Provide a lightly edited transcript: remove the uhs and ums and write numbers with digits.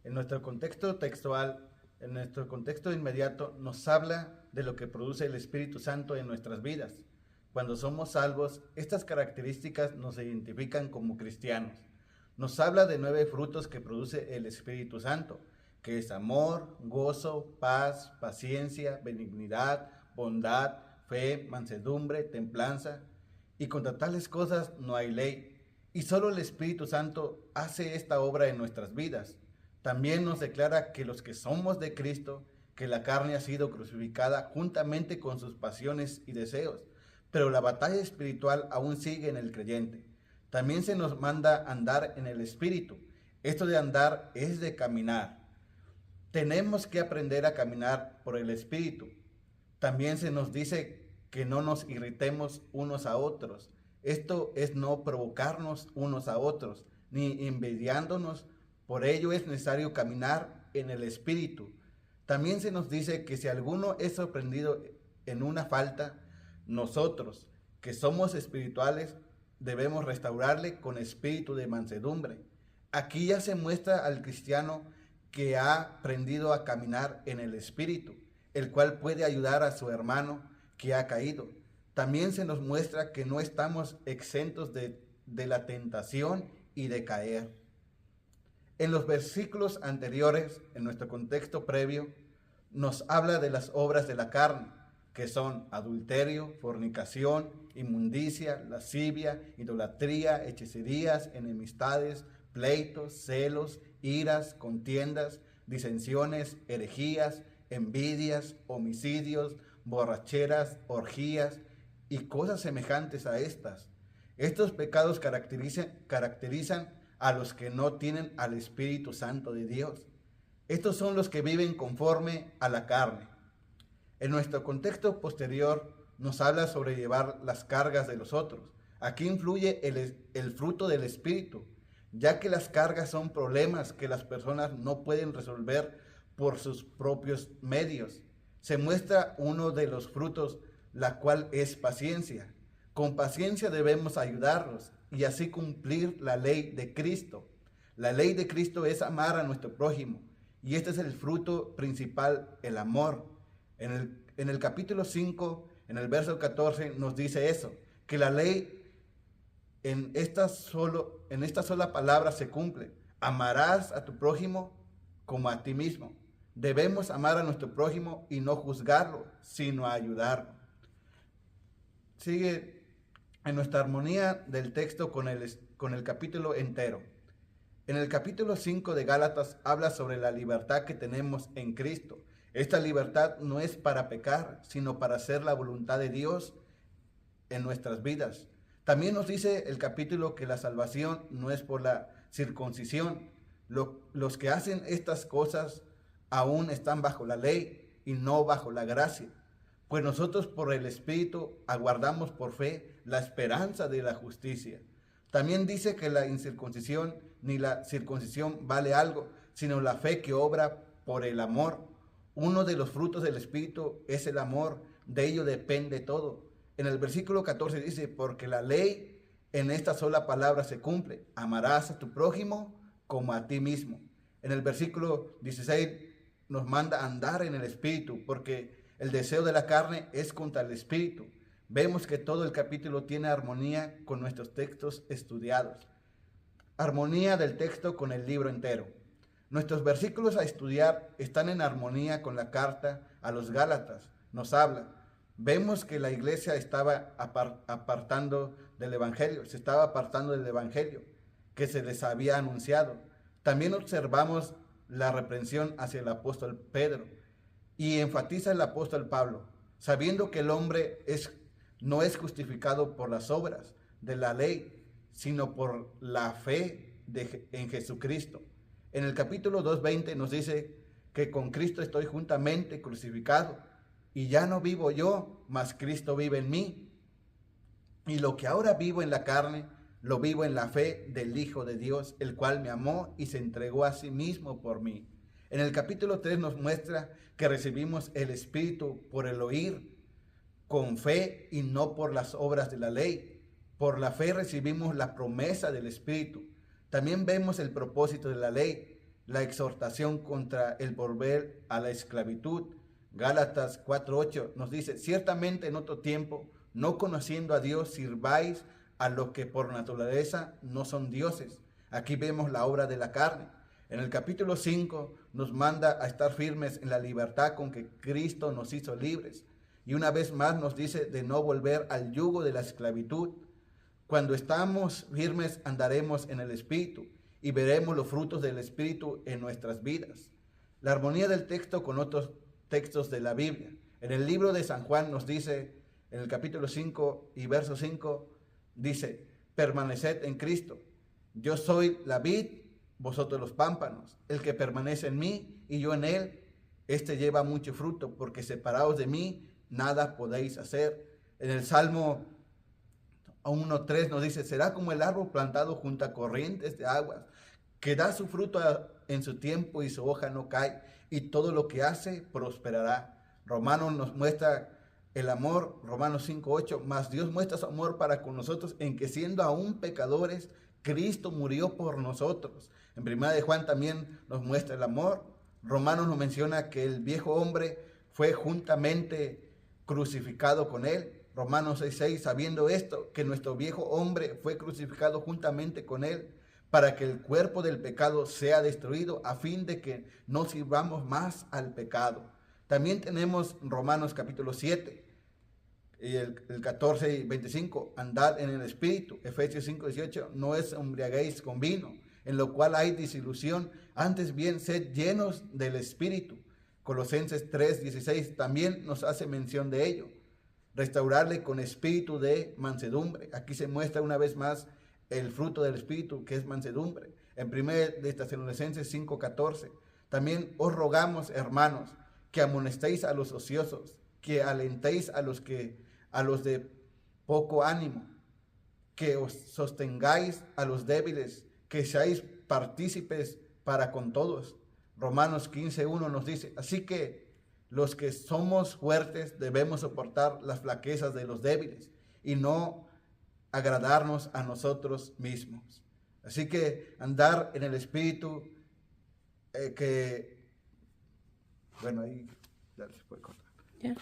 En nuestro contexto textual, en nuestro contexto inmediato, nos habla de lo que produce el Espíritu Santo en nuestras vidas. Cuando somos salvos, estas características nos identifican como cristianos. Nos habla de 9 frutos que produce el Espíritu Santo, que es amor, gozo, paz, paciencia, benignidad, bondad, fe, mansedumbre, templanza. Y contra tales cosas no hay ley. Y solo el Espíritu Santo hace esta obra en nuestras vidas. También nos declara que los que somos de Cristo, que la carne ha sido crucificada juntamente con sus pasiones y deseos, pero la batalla espiritual aún sigue en el creyente. También se nos manda andar en el Espíritu. Esto de andar es de caminar. Tenemos que aprender a caminar por el Espíritu. También se nos dice que no nos irritemos unos a otros. Esto es no provocarnos unos a otros, ni envidiándonos. Por ello es necesario caminar en el Espíritu. También se nos dice que si alguno es sorprendido en una falta, nosotros, que somos espirituales, debemos restaurarle con espíritu de mansedumbre. Aquí ya se muestra al cristiano que ha aprendido a caminar en el Espíritu, el cual puede ayudar a su hermano que ha caído. También se nos muestra que no estamos exentos de la tentación y de caer. En los versículos anteriores, en nuestro contexto previo, nos habla de las obras de la carne, que son adulterio, fornicación, inmundicia, lascivia, idolatría, hechicerías, enemistades, pleitos, celos, iras, contiendas, disensiones, herejías, envidias, homicidios, borracheras, orgías y cosas semejantes a estas. Estos pecados caracterizan a los que no tienen al Espíritu Santo de Dios. Estos son los que viven conforme a la carne. En nuestro contexto posterior nos habla sobre llevar las cargas de los otros. Aquí influye el fruto del Espíritu, ya que las cargas son problemas que las personas no pueden resolver por sus propios medios. Se muestra uno de los frutos, la cual es paciencia. Con paciencia debemos ayudarlos y así cumplir la ley de Cristo. La ley de Cristo es amar a nuestro prójimo y este es el fruto principal, el amor. En el capítulo 5, en el verso 14, nos dice eso, que la ley en esta sola palabra se cumple. Amarás a tu prójimo como a ti mismo. Debemos amar a nuestro prójimo y no juzgarlo, sino ayudarlo. Sigue en nuestra armonía del texto con el capítulo entero. En el capítulo 5 de Gálatas habla sobre la libertad que tenemos en Cristo. Esta libertad no es para pecar, sino para hacer la voluntad de Dios en nuestras vidas. También nos dice el capítulo que la salvación no es por la circuncisión. Los que hacen estas cosas aún están bajo la ley y no bajo la gracia. Pues nosotros por el Espíritu aguardamos por fe la esperanza de la justicia. También dice que la incircuncisión ni la circuncisión vale algo, sino la fe que obra por el amor. Uno de los frutos del Espíritu es el amor, de ello depende todo. En el versículo 14 dice, porque la ley en esta sola palabra se cumple, amarás a tu prójimo como a ti mismo. En el versículo 16 nos manda andar en el Espíritu, porque el deseo de la carne es contra el Espíritu. Vemos que todo el capítulo tiene armonía con nuestros textos estudiados. Armonía del texto con el libro entero. Nuestros versículos a estudiar están en armonía con la carta a los Gálatas. Nos habla. Vemos que la iglesia estaba apartando del Evangelio, se estaba apartando del Evangelio que se les había anunciado. También observamos la reprensión hacia el apóstol Pedro y enfatiza el apóstol Pablo, sabiendo que el hombre no es justificado por las obras de la ley, sino por la fe en Jesucristo. En el capítulo 2:20 nos dice que con Cristo estoy juntamente crucificado y ya no vivo yo, mas Cristo vive en mí. Y lo que ahora vivo en la carne, lo vivo en la fe del Hijo de Dios, el cual me amó y se entregó a sí mismo por mí. En el capítulo 3 nos muestra que recibimos el Espíritu por el oír, con fe y no por las obras de la ley. Por la fe recibimos la promesa del Espíritu. También vemos el propósito de la ley, la exhortación contra el volver a la esclavitud. Gálatas 4:8 nos dice, ciertamente en otro tiempo, no conociendo a Dios, sirváis a los que por naturaleza no son dioses. Aquí vemos la obra de la carne. En el capítulo 5 nos manda a estar firmes en la libertad con que Cristo nos hizo libres. Y una vez más nos dice de no volver al yugo de la esclavitud. Cuando estamos firmes andaremos en el Espíritu y veremos los frutos del Espíritu en nuestras vidas. La armonía del texto con otros textos de la Biblia. En el libro de San Juan nos dice, en el capítulo 5 y verso 5, dice, permaneced en Cristo. Yo soy la vid, vosotros los pámpanos. El que permanece en mí y yo en él, este lleva mucho fruto, porque separados de mí, nada podéis hacer. En el Salmo 1:3 nos dice, será como el árbol plantado junto a corrientes de aguas, que da su fruto en su tiempo y su hoja no cae, y todo lo que hace prosperará. Romanos nos muestra el amor, Romanos 5:8, mas Dios muestra su amor para con nosotros en que siendo aún pecadores, Cristo murió por nosotros. En 1 de Juan también nos muestra el amor. Romanos nos menciona que el viejo hombre fue juntamente crucificado con él. Romanos 6:6, sabiendo esto, que nuestro viejo hombre fue crucificado juntamente con él, para que el cuerpo del pecado sea destruido, a fin de que no sirvamos más al pecado. También tenemos Romanos capítulo 7, y el 14 y 25, andad en el Espíritu. Efesios 5:18, no os embriaguéis con vino, en lo cual hay disilusión, antes bien sed llenos del Espíritu. Colosenses 3:16 también nos hace mención de ello. Restaurarle con espíritu de mansedumbre. Aquí se muestra una vez más el fruto del Espíritu, que es mansedumbre. En 1 de Tesalonicenses 5:14, también os rogamos, hermanos, que amonestéis a los ociosos, que alentéis a los de poco ánimo, que os sostengáis a los débiles, que seáis partícipes para con todos. Romanos 15:1 nos dice, así que los que somos fuertes debemos soportar las flaquezas de los débiles y no agradarnos a nosotros mismos. Así que andar en el Espíritu, bueno, ahí ya se puede cortar. Yeah.